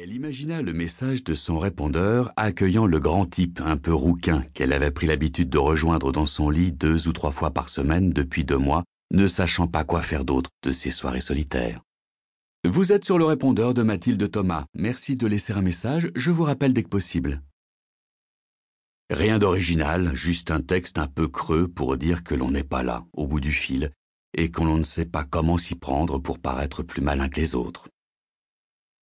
Elle imagina le message de son répondeur accueillant le grand type un peu rouquin qu'elle avait pris l'habitude de rejoindre dans son lit 2 ou 3 fois par semaine depuis 2 mois, ne sachant pas quoi faire d'autre de ses soirées solitaires. « Vous êtes sur le répondeur de Mathilde Thomas. Merci de laisser un message, je vous rappelle dès que possible. » Rien d'original, juste un texte un peu creux pour dire que l'on n'est pas là, au bout du fil, et qu'on ne sait pas comment s'y prendre pour paraître plus malin que les autres.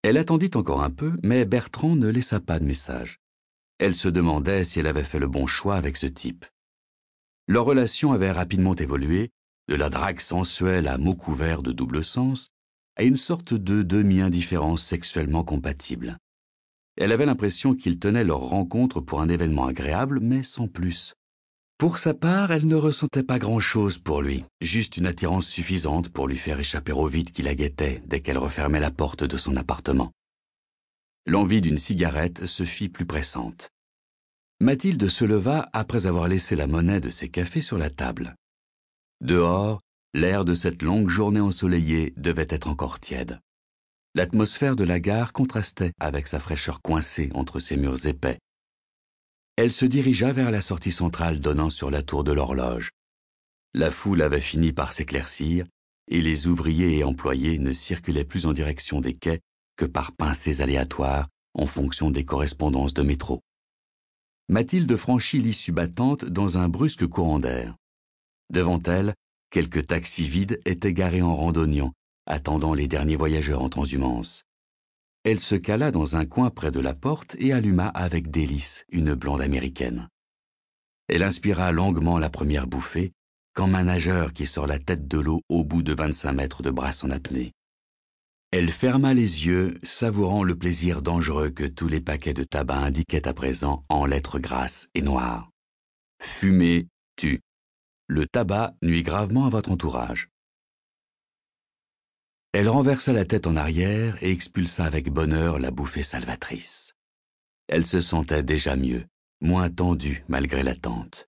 Elle attendit encore un peu, mais Bertrand ne laissa pas de message. Elle se demandait si elle avait fait le bon choix avec ce type. Leur relation avait rapidement évolué, de la drague sensuelle à mots couverts de double sens, à une sorte de demi-indifférence sexuellement compatible. Elle avait l'impression qu'ils tenaient leur rencontre pour un événement agréable, mais sans plus. Pour sa part, elle ne ressentait pas grand-chose pour lui, juste une attirance suffisante pour lui faire échapper au vide qui la guettait dès qu'elle refermait la porte de son appartement. L'envie d'une cigarette se fit plus pressante. Mathilde se leva après avoir laissé la monnaie de ses cafés sur la table. Dehors, l'air de cette longue journée ensoleillée devait être encore tiède. L'atmosphère de la gare contrastait avec sa fraîcheur coincée entre ses murs épais. Elle se dirigea vers la sortie centrale donnant sur la tour de l'horloge. La foule avait fini par s'éclaircir et les ouvriers et employés ne circulaient plus en direction des quais que par pincées aléatoires en fonction des correspondances de métro. Mathilde franchit l'issue battante dans un brusque courant d'air. Devant elle, quelques taxis vides étaient garés en randonniant, attendant les derniers voyageurs en transhumance. Elle se cala dans un coin près de la porte et alluma avec délice une blonde américaine. Elle inspira longuement la première bouffée, comme un nageur qui sort la tête de l'eau au bout de 25 mètres de brasse en apnée. Elle ferma les yeux, savourant le plaisir dangereux que tous les paquets de tabac indiquaient à présent en lettres grasses et noires. Fumer tue. Le tabac nuit gravement à votre entourage. Elle renversa la tête en arrière et expulsa avec bonheur la bouffée salvatrice. Elle se sentait déjà mieux, moins tendue malgré l'attente.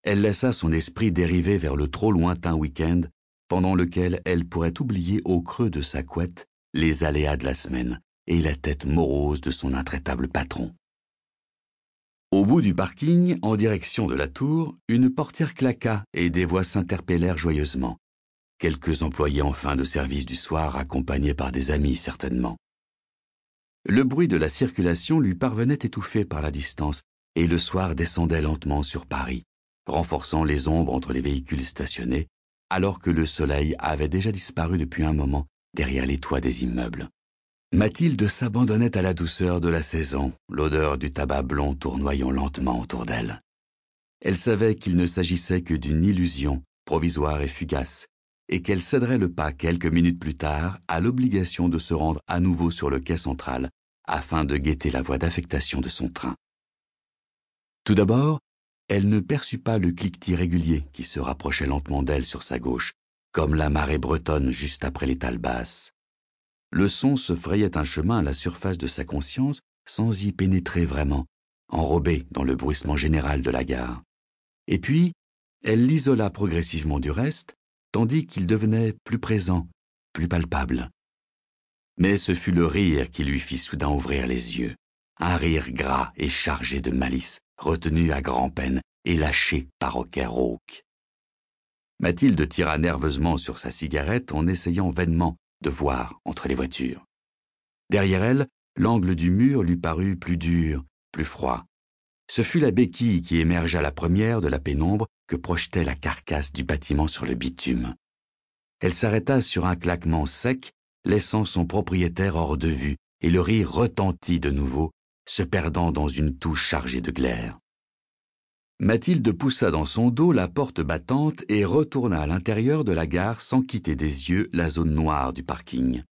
Elle laissa son esprit dériver vers le trop lointain week-end, pendant lequel elle pourrait oublier au creux de sa couette les aléas de la semaine et la tête morose de son intraitable patron. Au bout du parking, en direction de la tour, une portière claqua et des voix s'interpellèrent joyeusement. Quelques employés en fin de service du soir, accompagnés par des amis certainement. Le bruit de la circulation lui parvenait étouffé par la distance, et le soir descendait lentement sur Paris, renforçant les ombres entre les véhicules stationnés, alors que le soleil avait déjà disparu depuis un moment derrière les toits des immeubles. Mathilde s'abandonnait à la douceur de la saison, l'odeur du tabac blond tournoyant lentement autour d'elle. Elle savait qu'il ne s'agissait que d'une illusion, provisoire et fugace, et qu'elle céderait le pas quelques minutes plus tard à l'obligation de se rendre à nouveau sur le quai central afin de guetter la voie d'affectation de son train. Tout d'abord, elle ne perçut pas le cliquetis régulier qui se rapprochait lentement d'elle sur sa gauche, comme la marée bretonne juste après les tales basses. Le son se frayait un chemin à la surface de sa conscience sans y pénétrer vraiment, enrobé dans le bruissement général de la gare. Et puis, elle l'isola progressivement du reste, tandis qu'il devenait plus présent, plus palpable. Mais ce fut le rire qui lui fit soudain ouvrir les yeux, un rire gras et chargé de malice, retenu à grand-peine et lâché par hoquet rauque. Mathilde tira nerveusement sur sa cigarette en essayant vainement de voir entre les voitures. Derrière elle, l'angle du mur lui parut plus dur, plus froid. Ce fut la béquille qui émergea la première de la pénombre que projetait la carcasse du bâtiment sur le bitume. Elle s'arrêta sur un claquement sec, laissant son propriétaire hors de vue, et le rire retentit de nouveau, se perdant dans une toux chargée de glaire. Mathilde poussa dans son dos la porte battante et retourna à l'intérieur de la gare sans quitter des yeux la zone noire du parking.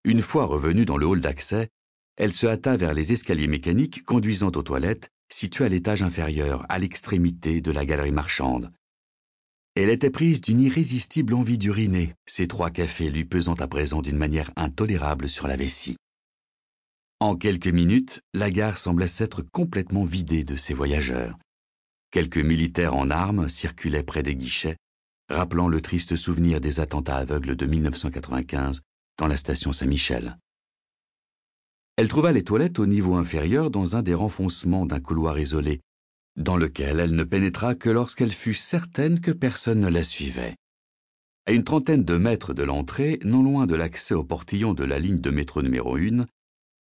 Une fois revenue dans le hall d'accès, elle se hâta vers les escaliers mécaniques conduisant aux toilettes, situées à l'étage inférieur, à l'extrémité de la galerie marchande. Elle était prise d'une irrésistible envie d'uriner, ces 3 cafés lui pesant à présent d'une manière intolérable sur la vessie. En quelques minutes, la gare semblait s'être complètement vidée de ses voyageurs. Quelques militaires en armes circulaient près des guichets, rappelant le triste souvenir des attentats aveugles de 1995 dans la station Saint-Michel. Elle trouva les toilettes au niveau inférieur dans un des renfoncements d'un couloir isolé, dans lequel elle ne pénétra que lorsqu'elle fut certaine que personne ne la suivait. À une trentaine de mètres de l'entrée, non loin de l'accès au portillon de la ligne de métro numéro 1,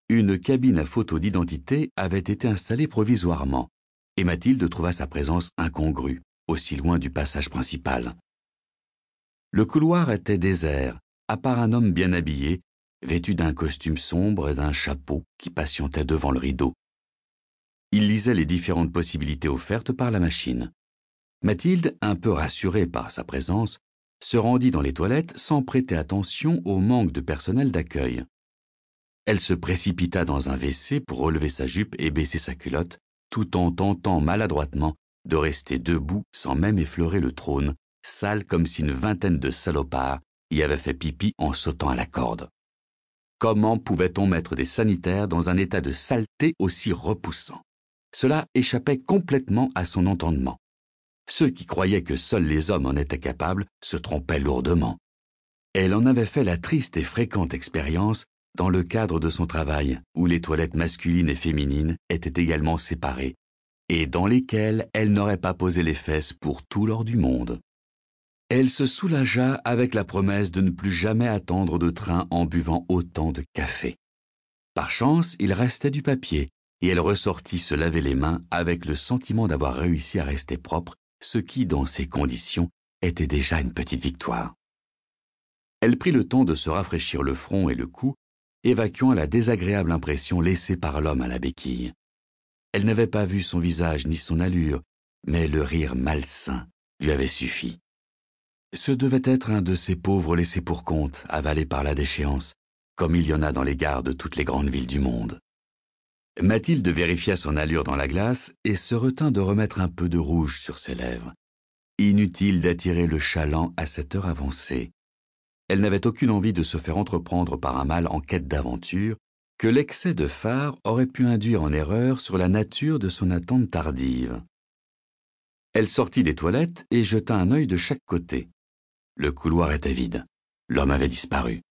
une cabine à photo d'identité avait été installée provisoirement, et Mathilde trouva sa présence incongrue, aussi loin du passage principal. Le couloir était désert, à part un homme bien habillé, vêtu d'un costume sombre et d'un chapeau qui patientait devant le rideau. Il lisait les différentes possibilités offertes par la machine. Mathilde, un peu rassurée par sa présence, se rendit dans les toilettes sans prêter attention au manque de personnel d'accueil. Elle se précipita dans un WC pour relever sa jupe et baisser sa culotte, tout en tentant maladroitement de rester debout sans même effleurer le trône, sale comme si une vingtaine de salopards y avaient fait pipi en sautant à la corde. Comment pouvait-on mettre des sanitaires dans un état de saleté aussi repoussant? Cela échappait complètement à son entendement. Ceux qui croyaient que seuls les hommes en étaient capables se trompaient lourdement. Elle en avait fait la triste et fréquente expérience dans le cadre de son travail, où les toilettes masculines et féminines étaient également séparées, et dans lesquelles elle n'aurait pas posé les fesses pour tout l'or du monde. Elle se soulagea avec la promesse de ne plus jamais attendre de train en buvant autant de café. Par chance, il restait du papier, et elle ressortit se laver les mains avec le sentiment d'avoir réussi à rester propre, ce qui, dans ces conditions, était déjà une petite victoire. Elle prit le temps de se rafraîchir le front et le cou, évacuant la désagréable impression laissée par l'homme à la béquille. Elle n'avait pas vu son visage ni son allure, mais le rire malsain lui avait suffi. Ce devait être un de ces pauvres laissés pour compte, avalés par la déchéance, comme il y en a dans les gares de toutes les grandes villes du monde. Mathilde vérifia son allure dans la glace et se retint de remettre un peu de rouge sur ses lèvres. Inutile d'attirer le chaland à cette heure avancée. Elle n'avait aucune envie de se faire entreprendre par un mâle en quête d'aventure, que l'excès de fard aurait pu induire en erreur sur la nature de son attente tardive. Elle sortit des toilettes et jeta un œil de chaque côté. Le couloir était vide. L'homme avait disparu.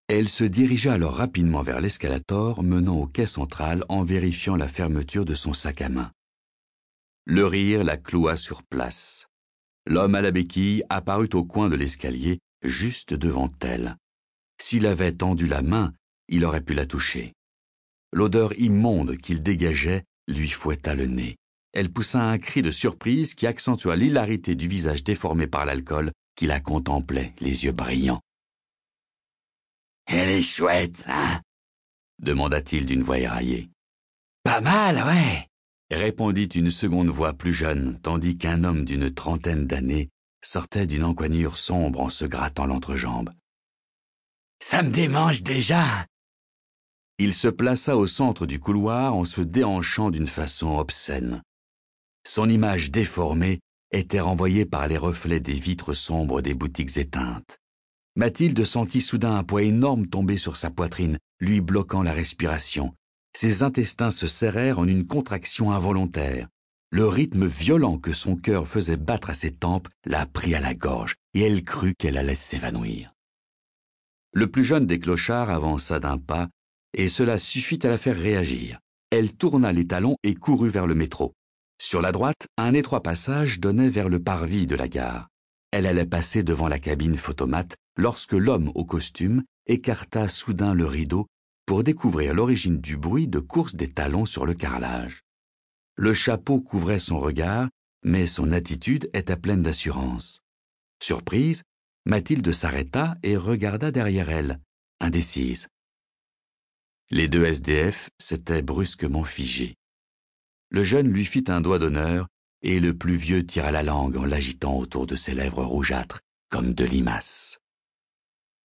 Elle se dirigea alors rapidement vers l'escalator menant au quai central en vérifiant la fermeture de son sac à main. Le rire la cloua sur place. L'homme à la béquille apparut au coin de l'escalier, juste devant elle. S'il avait tendu la main, il aurait pu la toucher. L'odeur immonde qu'il dégageait lui fouetta le nez. Elle poussa un cri de surprise qui accentua l'hilarité du visage déformé par l'alcool qui la contemplait, les yeux brillants. « Elle est chouette, hein ?» demanda-t-il d'une voix éraillée. « Pas mal, ouais !» répondit une seconde voix plus jeune, tandis qu'un homme d'une trentaine d'années sortait d'une encoignure sombre en se grattant l'entrejambe. « Ça me démange déjà !» Il se plaça au centre du couloir en se déhanchant d'une façon obscène. Son image déformée était renvoyée par les reflets des vitres sombres des boutiques éteintes. Mathilde sentit soudain un poids énorme tomber sur sa poitrine, lui bloquant la respiration. Ses intestins se serrèrent en une contraction involontaire. Le rythme violent que son cœur faisait battre à ses tempes la prit à la gorge, et elle crut qu'elle allait s'évanouir. Le plus jeune des clochards avança d'un pas, et cela suffit à la faire réagir. Elle tourna les talons et courut vers le métro. Sur la droite, un étroit passage donnait vers le parvis de la gare. Elle allait passer devant la cabine photomate lorsque l'homme au costume écarta soudain le rideau pour découvrir l'origine du bruit de course des talons sur le carrelage. Le chapeau couvrait son regard, mais son attitude était pleine d'assurance. Surprise, Mathilde s'arrêta et regarda derrière elle, indécise. Les deux SDF s'étaient brusquement figés. Le jeune lui fit un doigt d'honneur et le plus vieux tira la langue en l'agitant autour de ses lèvres rougeâtres, comme deux limaces.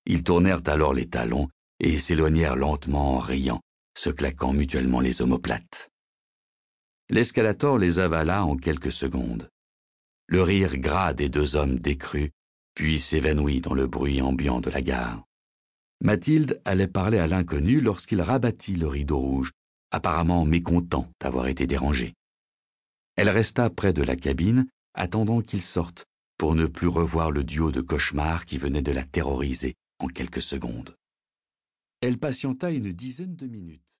Ils tournèrent alors les talons et s'éloignèrent lentement en riant, se claquant mutuellement les omoplates. L'escalator les avala en quelques secondes. Le rire gras des deux hommes décrut, puis s'évanouit dans le bruit ambiant de la gare. Mathilde allait parler à l'inconnu lorsqu'il rabattit le rideau rouge, apparemment mécontent d'avoir été dérangé. Elle resta près de la cabine, attendant qu'il sorte, pour ne plus revoir le duo de cauchemars qui venait de la terroriser en quelques secondes. Elle patienta une dizaine de minutes.